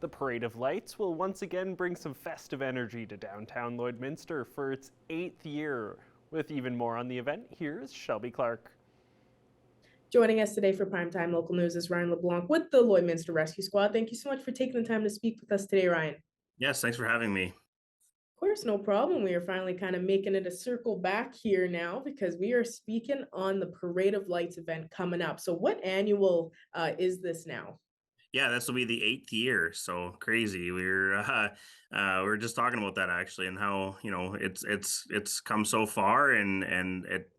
The Parade of Lights will once again bring some festive energy to downtown Lloydminster for its 8th year. With even more on the event, here's Shelby Clark. Joining us today for Primetime Local News is Ryan LeBlanc with the Lloydminster Rescue Squad. Thank you so much for taking the time to speak with us today, Ryan. Yes, thanks for having me. Of course, no problem. We are finally kind of making it a circle back here now because we are speaking on the Parade of Lights event coming up. So what annual is this now? Yeah, this will be the 8th year, so crazy. We were just talking about that actually, and how it's come so far, and it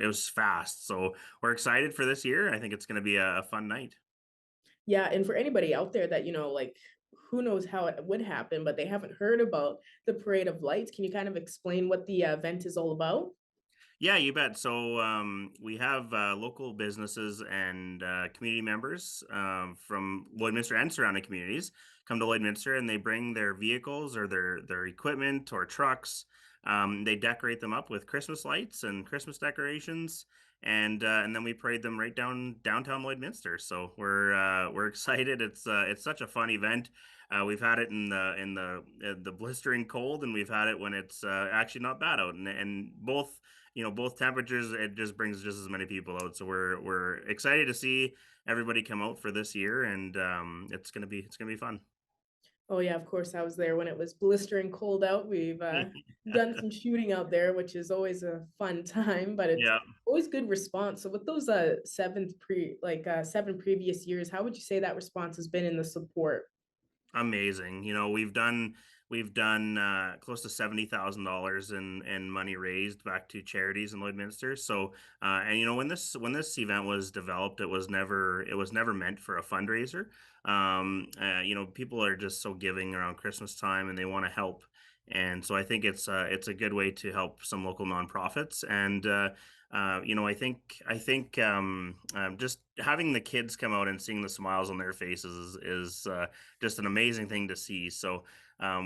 was fast. So we're excited for this year. I think it's going to be a fun night. Yeah, and for anybody out there that, like, who knows how it would happen, but they haven't heard about the Parade of Lights, can you kind of explain what the event is all about? Yeah, you bet. So we have local businesses and community members from Lloydminster and surrounding communities come to Lloydminster, and they bring their vehicles or their equipment or trucks. They decorate them up with Christmas lights and Christmas decorations, and then we parade them right downtown Lloydminster. So we're excited. It's such a fun event. We've had it in the blistering cold, and we've had it when it's actually not bad out, and both temperatures, it just brings just as many people out. So we're excited to see everybody come out for this year, and it's gonna be fun. Oh yeah, of course, I was there when it was blistering cold out. We've done some shooting out there, which is always a fun time, but it's Yeah. always good response. So with those seven previous years, how would you say that response has been in the support? Amazing. We've done close to $70,000 in money raised back to charities in Lloydminster. So and when this event was developed, it was never meant for a fundraiser. People are just so giving around Christmas time, and they want to help. And so I think it's a good way to help some local nonprofits. And just having the kids come out and seeing the smiles on their faces is just an amazing thing to see. So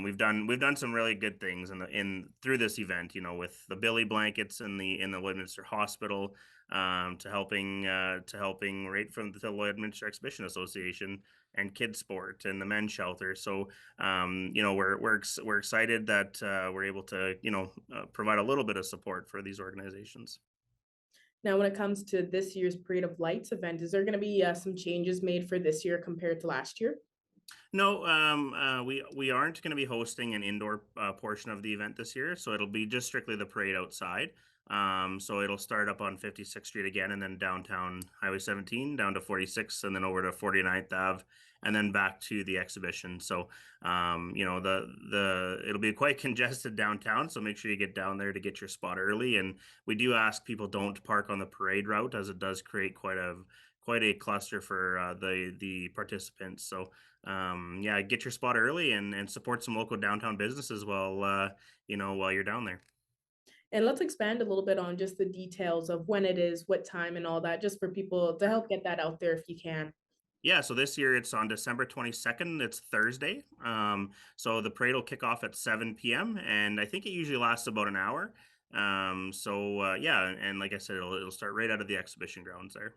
we've done some really good things in through this event. With the Billy blankets in the Lloydminster Hospital, to helping right from the Lloydminster Exhibition Association and Kids Sport and the Men's Shelter. So we're excited that we're able to provide a little bit of support for these organizations. Now, when it comes to this year's Parade of Lights event, is there going to be some changes made for this year compared to last year? No, we aren't going to be hosting an indoor portion of the event this year, so it'll be just strictly the parade outside. So it'll start up on 56th Street again, and then downtown Highway 17 down to 46th, and then over to 49th Ave, and then back to the exhibition. So, the it'll be quite congested downtown, so make sure you get down there to get your spot early. And we do ask people don't park on the parade route, as it does create quite a cluster for the participants. So yeah, get your spot early and support some local downtown businesses while you're down there. And let's expand a little bit on just the details of when it is, what time, and all that, just for people to help get that out there if you can. Yeah, so this year it's on December 22nd. It's Thursday. So the parade will kick off at 7 p.m. and I think it usually lasts about an hour. Yeah, and like I said, it'll start right out of the exhibition grounds there.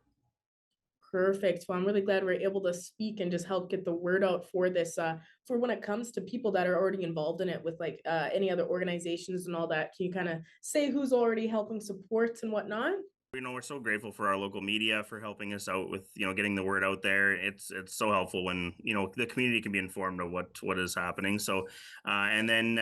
Perfect. Well, I'm really glad we're able to speak and just help get the word out for this. For when it comes to people that are already involved in it with like any other organizations and all that, can you kind of say who's already helping support and whatnot? We're so grateful for our local media for helping us out with getting the word out there. It's so helpful when the community can be informed of what is happening. So and then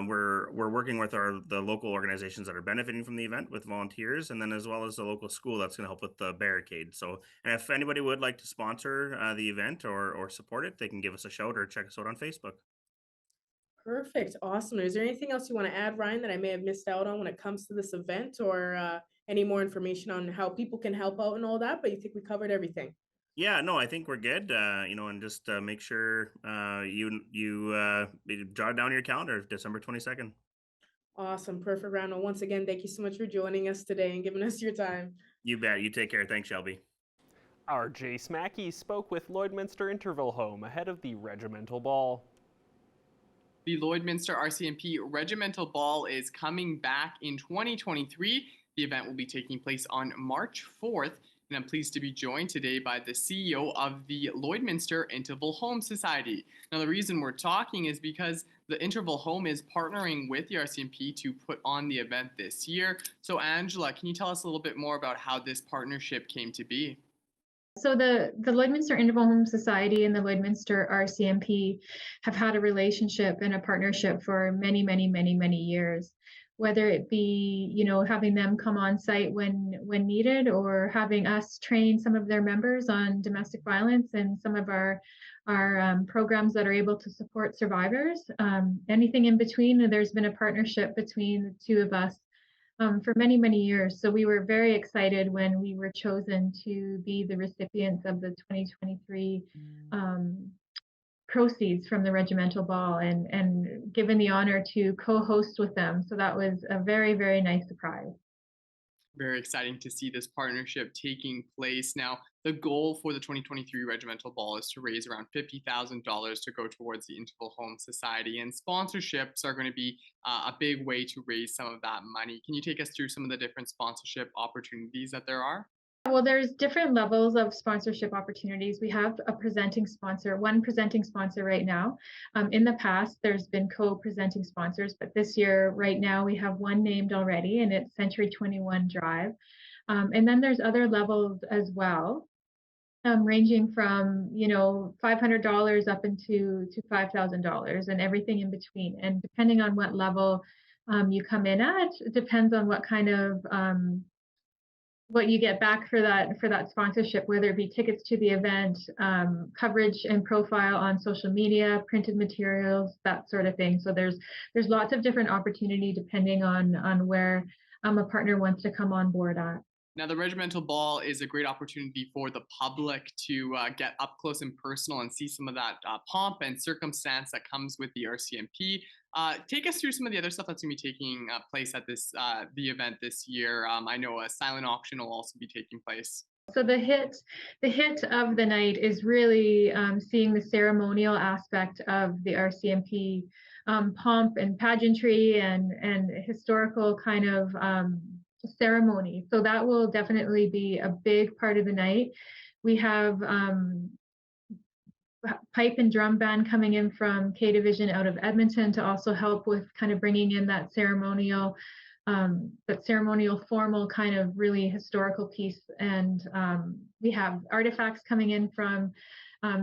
we're working with the local organizations that are benefiting from the event with volunteers, and then as well as the local school that's going to help with the barricade. So, and if anybody would like to sponsor the event or support it, they can give us a shout or check us out on Facebook. Perfect. Awesome. Is there anything else you want to add, Ryan, that I may have missed out on when it comes to this event, or any more information on how people can help out and all that? But you think we covered everything? Yeah, no, I think we're good. And just make sure you jot down your calendar, December 22nd. Awesome. Perfect, Ryan. Once again, thank you so much for joining us today and giving us your time. You bet. You take care. Thanks, Shelby. Our Jace Mackey spoke with Lloydminster Interval Home ahead of the regimental ball. The Lloydminster RCMP Regimental Ball is coming back in 2023. The event will be taking place on March 4th. and I'm pleased to be joined today by the CEO of the Lloydminster Interval Home Society. Now, the reason we're talking is because the Interval Home is partnering with the RCMP to put on the event this year. So, Angela, can you tell us a little bit more about how this partnership came to be? So the Lloydminster Interval Home Society and the Lloydminster RCMP have had a relationship and a partnership for many, many, many, many years. Whether it be, having them come on site when needed, or having us train some of their members on domestic violence and some of our programs that are able to support survivors. Anything in between, there's been a partnership between the two of us for many, many years. So we were very excited when we were chosen to be the recipients of the 2023 proceeds from the regimental ball, and given the honor to co-host with them. So that was a very, very nice surprise. Very exciting to see this partnership taking place. Now, the goal for the 2023 Regimental Ball is to raise around $50,000 to go towards the Interval Home Society, and sponsorships are going to be a big way to raise some of that money. Can you take us through some of the different sponsorship opportunities that there are? Well, there's different levels of sponsorship opportunities. We have one presenting sponsor right now. In the past, there's been co-presenting sponsors, but this year, right now, we have one named already, and it's Century 21 Drive. And then there's other levels as well, ranging from $500 up into $5,000, and everything in between. And depending on what level you come in at, it depends on what kind of what you get back for that sponsorship, whether it be tickets to the event, coverage and profile on social media, printed materials, that sort of thing. So there's lots of different opportunity depending on where a partner wants to come on board at. Now, the Regimental Ball is a great opportunity for the public to get up close and personal and see some of that pomp and circumstance that comes with the RCMP. Take us through some of the other stuff that's going to be taking place at the event this year. I know a silent auction will also be taking place. So the hit of the night is really seeing the ceremonial aspect of the RCMP pomp and pageantry and historical kind of ceremony. So that will definitely be a big part of the night. We have pipe and drum band coming in from K Division out of Edmonton to also help with kind of bringing in that ceremonial formal kind of really historical piece. And we have artifacts coming in from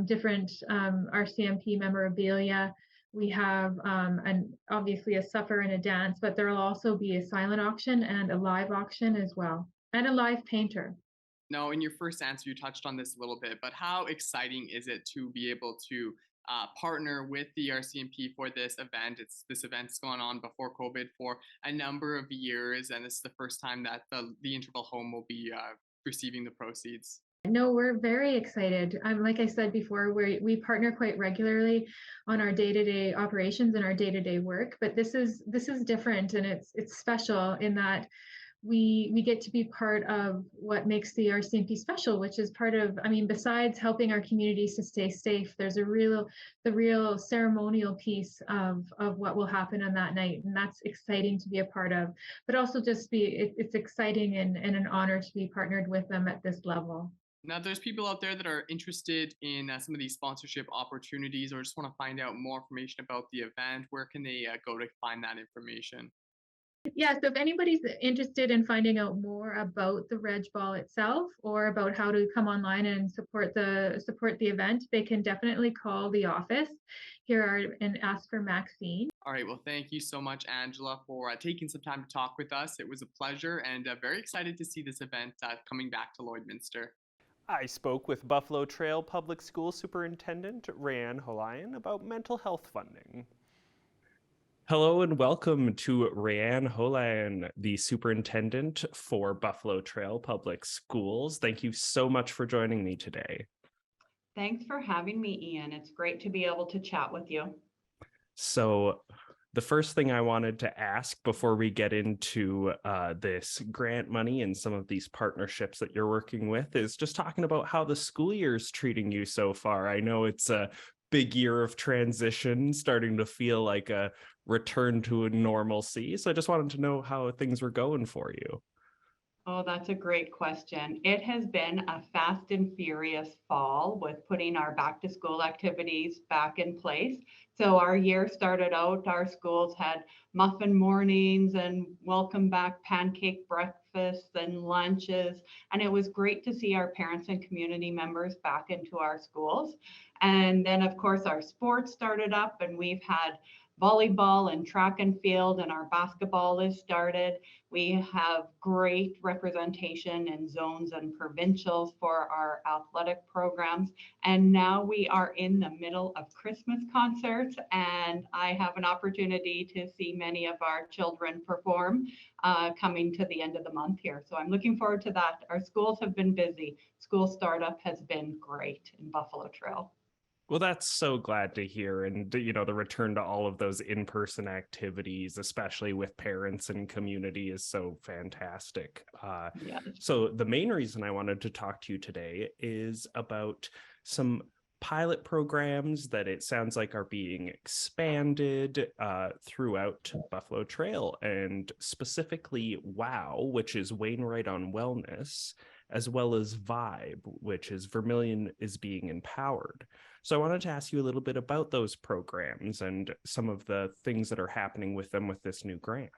different RCMP memorabilia. We have obviously a supper and a dance, but there will also be a silent auction and a live auction as well, and a live painter. Now, in your first answer, you touched on this a little bit, but how exciting is it to be able to partner with the RCMP for this event? This event's gone on before COVID for a number of years, and this is the first time that the Interval Home will be receiving the proceeds. No, we're very excited. Like I said before, we partner quite regularly on our day-to-day operations and our day-to-day work, but this is different, and it's special in that we get to be part of what makes the RCMP special, which is part of, besides helping our communities to stay safe, there's the real ceremonial piece of what will happen on that night. And that's exciting to be a part of, but also it's exciting and an honor to be partnered with them at this level. Now, there's people out there that are interested in some of these sponsorship opportunities, or just want to find out more information about the event. Where can they go to find that information? Yeah, so if anybody's interested in finding out more about the Reg Ball itself, or about how to come online and support the event, they can definitely call the office here and ask for Maxine. All right, well, thank you so much, Angela, for taking some time to talk with us. It was a pleasure, and very excited to see this event coming back to Lloydminster. I spoke with Buffalo Trail Public School Superintendent Ryan Holayan about mental health funding. Hello and welcome to Ryan Holayan, the superintendent for Buffalo Trail Public Schools. Thank you so much for joining me today. Thanks for having me, Ian. It's great to be able to chat with you. So the first thing I wanted to ask before we get into this grant money and some of these partnerships that you're working with is just talking about how the school year is treating you so far. I know it's a big year of transition, starting to feel like a return to a normalcy. So I just wanted to know how things were going for you. Oh, that's a great question. It has been a fast and furious fall with putting our back to school activities back in place. So our year started out, our schools had muffin mornings and welcome back pancake breakfasts and lunches. And it was great to see our parents and community members back into our schools. And then, of course, our sports started up, and we've had volleyball and track and field, and our basketball is started. We have great representation in zones and provincials for our athletic programs. And now we are in the middle of Christmas concerts, and I have an opportunity to see many of our children perform coming to the end of the month here. So I'm looking forward to that. Our schools have been busy. School startup has been great in Buffalo Trail. Well, that's so glad to hear. And, the return to all of those in-person activities, especially with parents and community, is so fantastic. Yes. So the main reason I wanted to talk to you today is about some pilot programs that it sounds like are being expanded throughout Buffalo Trail, and specifically WOW, which is Wainwright on Wellness, as well as Vibe, which is Vermilion is being empowered. So I wanted to ask you a little bit about those programs and some of the things that are happening with them with this new grant.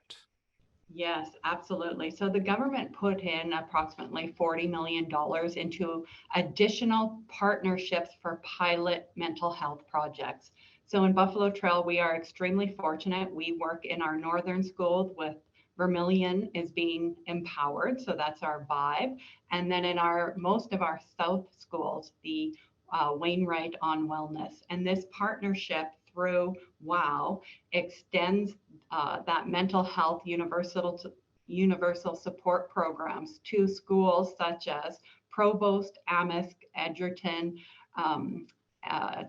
Yes, absolutely. So the government put in approximately $40 million into additional partnerships for pilot mental health projects. So in Buffalo Trail, we are extremely fortunate. We work in our northern schools with Vermilion is being empowered. So that's our vibe. And then in most of our south schools, the Wainwright on Wellness. And this partnership through WOW extends that mental health universal support programs to schools such as Provost, Amisk, Edgerton,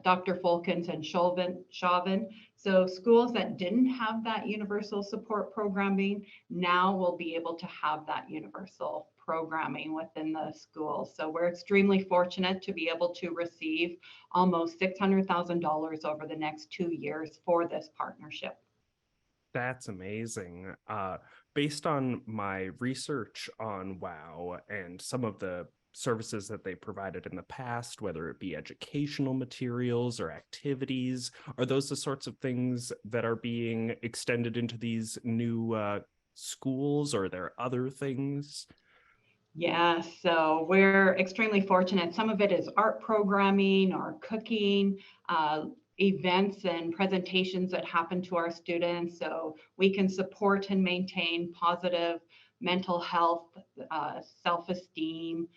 Dr. Fulkins, and Chauvin. So schools that didn't have that universal support programming now will be able to have that universal programming within the schools. So we're extremely fortunate to be able to receive almost $600,000 over the next 2 years for this partnership. That's amazing. Based on my research on WOW and some of the services that they provided in the past, whether it be educational materials or activities, are those the sorts of things that are being extended into these new schools, or are there other things? Yeah, so we're extremely fortunate. Some of it is art programming or cooking, events and presentations that happen to our students. So we can support and maintain positive mental health, self-esteem,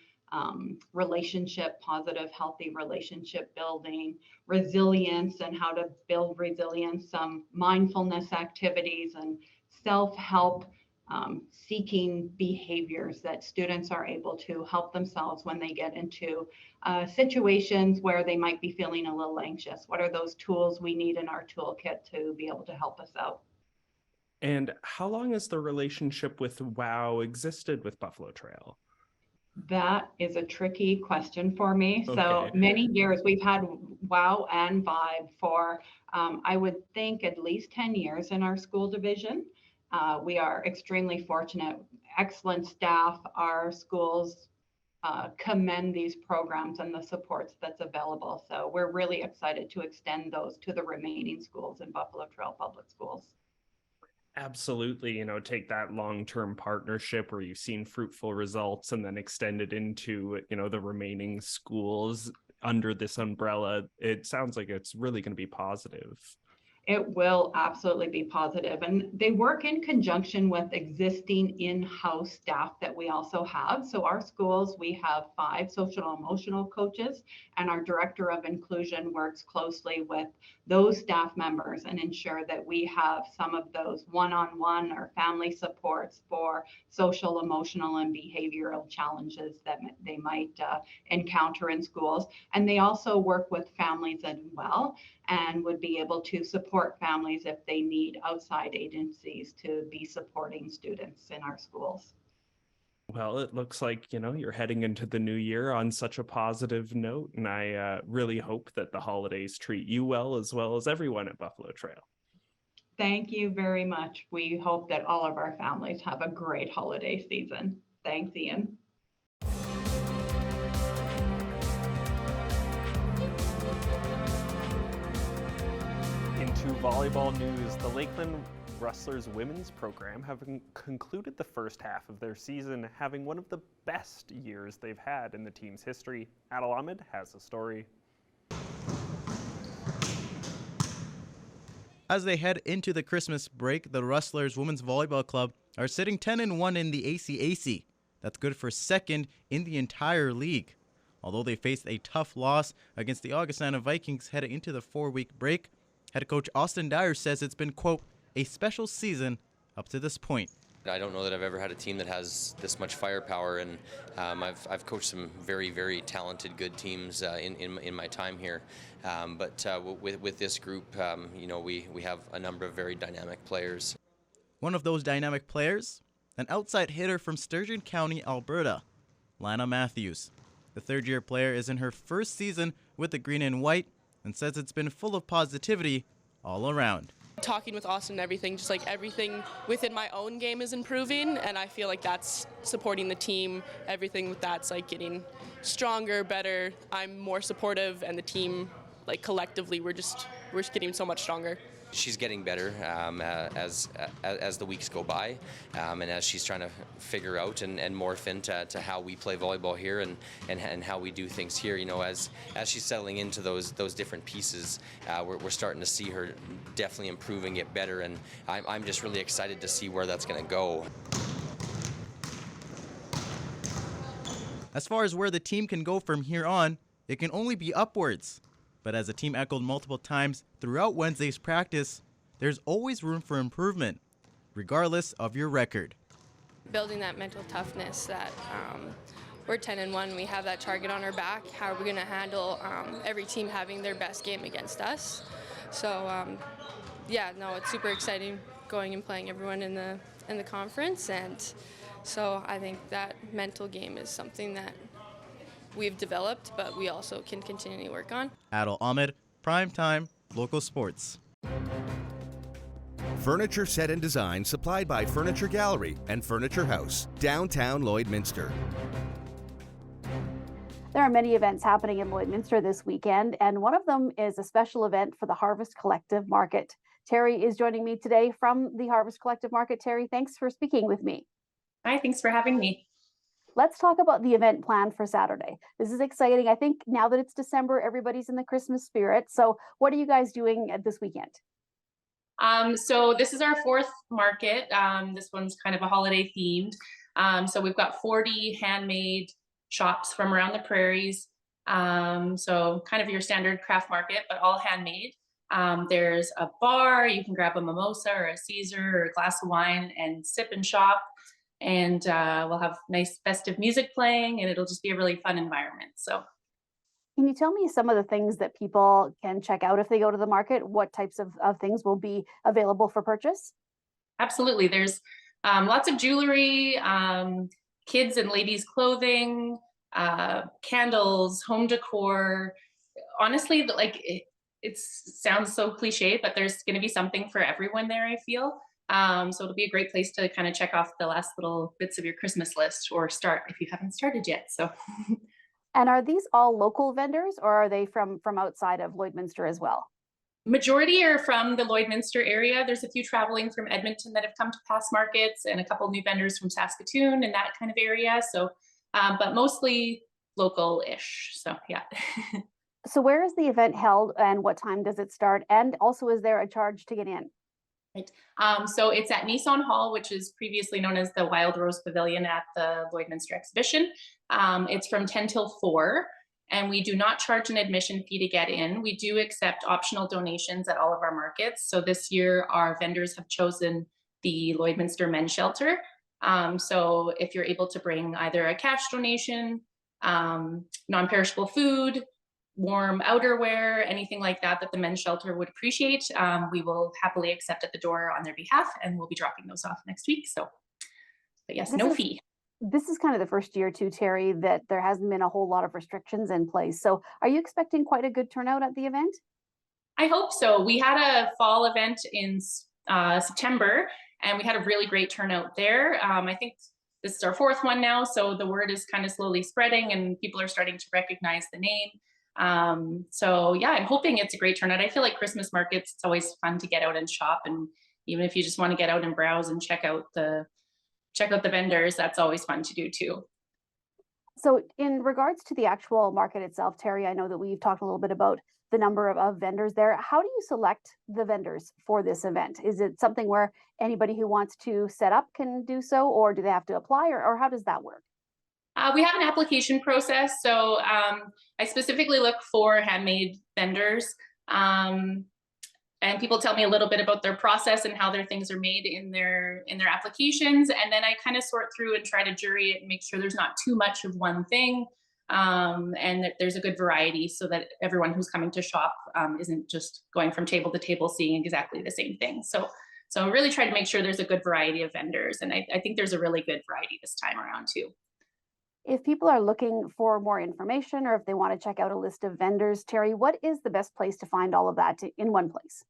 positive, healthy relationship building, resilience, and how to build resilience, some mindfulness activities, and self-help seeking behaviors that students are able to help themselves when they get into situations where they might be feeling a little anxious. What are those tools we need in our toolkit to be able to help us out? And how long has the relationship with WOW existed with Buffalo Trail? That is a tricky question for me. Okay. So many years, we've had WOW and Vibe for, I would think, at least 10 years in our school division. We are extremely fortunate, excellent staff. Our schools commend these programs and the supports that's available. So we're really excited to extend those to the remaining schools in Buffalo Trail Public Schools. Absolutely, take that long-term partnership where you've seen fruitful results and then extend it into, the remaining schools under this umbrella. It sounds like it's really going to be positive. It will absolutely be positive. And they work in conjunction with existing in-house staff that we also have. So our schools, we have 5 social emotional coaches, and our director of inclusion works closely with those staff members and ensure that we have some of those one-on-one or family supports for social, emotional, and behavioral challenges that they might encounter in schools. And they also work with families as well, and would be able to support families if they need outside agencies to be supporting students in our schools. Well, it looks like, you're heading into the new year on such a positive note, and I really hope that the holidays treat you well as everyone at Buffalo Trail. Thank you very much. We hope that all of our families have a great holiday season. Thanks, Ian. Into volleyball news, the Lakeland Rustlers women's program have concluded the first half of their season, having one of the best years they've had in the team's history. Adil Ahmed has a story. As they head into the Christmas break, the Rustlers Women's Volleyball Club are sitting 10-1 in the ACAC. That's good for second in the entire league. Although they faced a tough loss against the Augustana Vikings heading into the 4-week break, head coach Austin Dyer says it's been, quote, a special season up to this point. I don't know that I've ever had a team that has this much firepower, and I've coached some very, very talented, good teams in my time here. But with this group, we have a number of very dynamic players. One of those dynamic players, an outside hitter from Sturgeon County, Alberta, Lana Matthews. The third-year player is in her first season with the Green and White and says it's been full of positivity all around. Talking with Austin and everything, just like everything within my own game is improving, and I feel like that's supporting the team. Everything with that's like getting stronger, better. I'm more supportive, and the team, like collectively, we're just getting so much stronger. She's getting better as the weeks go by, and as she's trying to figure out and morph into how we play volleyball here and how we do things here. As she's settling into those different pieces, we're starting to see her definitely improving, get better, and I'm just really excited to see where that's going to go. As far as where the team can go from here on, it can only be upwards. But as the team echoed multiple times throughout Wednesday's practice, there's always room for improvement, regardless of your record. Building that mental toughness that we're 10-1, we have that target on our back. How are we going to handle every team having their best game against us? So it's super exciting going and playing everyone in the conference, and so I think that mental game is something that we've developed, but we also can continually work on. Adil Ahmed, Primetime, Local Sports. Furniture set and design supplied by Furniture Gallery and Furniture House, downtown Lloydminster. There are many events happening in Lloydminster this weekend, and one of them is a special event for the Harvest Collective Market. Terry is joining me today from the Harvest Collective Market. Terry, thanks for speaking with me. Hi, thanks for having me. Let's talk about the event planned for Saturday. This is exciting. I think now that it's December, everybody's in the Christmas spirit. So what are you guys doing this weekend? So this is our fourth market. This one's kind of a holiday themed. So we've got 40 handmade shops from around the prairies. So kind of your standard craft market, but all handmade. There's a bar, you can grab a mimosa or a Caesar or a glass of wine and sip and shop. And we'll have nice festive music playing, and it'll just be a really fun environment. So, can you tell me some of the things that people can check out if they go to the market? What types of things will be available for purchase? Absolutely. There's lots of jewelry, kids and ladies clothing, candles, home decor. Honestly, it sounds so cliche, but there's going to be something for everyone there, I feel. So it'll be a great place to kind of check off the last little bits of your Christmas list, or start if you haven't started yet. So, and are these all local vendors, or are they from outside of Lloydminster as well? Majority are from the Lloydminster area. There's a few traveling from Edmonton that have come to past markets, and a couple new vendors from Saskatoon and that kind of area. So, but mostly local-ish. So, yeah. So where is the event held, and what time does it start? And also, is there a charge to get in? Right. So it's at Nissan Hall, which is previously known as the Wild Rose Pavilion at the Lloydminster Exhibition. It's from 10 till 4, and we do not charge an admission fee to get in. We do accept optional donations at all of our markets. So this year, our vendors have chosen the Lloydminster Men's Shelter. So if you're able to bring either a cash donation, non-perishable food, warm outerwear, anything like that the men's shelter would appreciate, we will happily accept at the door on their behalf, and we'll be dropping those off next week. So, but yes, no fee. This is kind of the first year too, Terry, that there hasn't been a whole lot of restrictions in place. So are you expecting quite a good turnout at the event? I hope so. We had a fall event in September, and we had a really great turnout there. I think this is our fourth one now, so the word is kind of slowly spreading and people are starting to recognize the name. So yeah, I'm hoping it's a great turnout. I feel like Christmas markets, it's always fun to get out and shop, and even if you just want to get out and browse and check out the vendors, that's always fun to do too. So in regards to the actual market itself, Terry, I know that we've talked a little bit about the number of vendors there. How do you select the vendors for this event? Is it something where anybody who wants to set up can do so, or do they have to apply, or how does that work? We have an application process. So I specifically look for handmade vendors. And people tell me a little bit about their process and how their things are made in their applications. And then I kind of sort through and try to jury it and make sure there's not too much of one thing, and that there's a good variety so that everyone who's coming to shop isn't just going from table to table seeing exactly the same thing. So I really try to make sure there's a good variety of vendors. And I think there's a really good variety this time around too. If people are looking for more information or if they want to check out a list of vendors, Terry, what is the best place to find all of that in one place?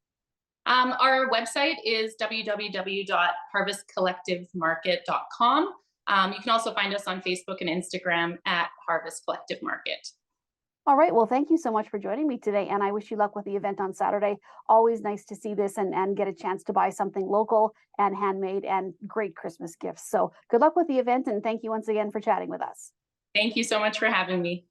Our website is www.harvestcollectivemarket.com. You can also find us on Facebook and Instagram at Harvest Collective Market. All right. Well, thank you so much for joining me today. And I wish you luck with the event on Saturday. Always nice to see this and get a chance to buy something local and handmade and great Christmas gifts. So good luck with the event. And thank you once again for chatting with us. Thank you so much for having me.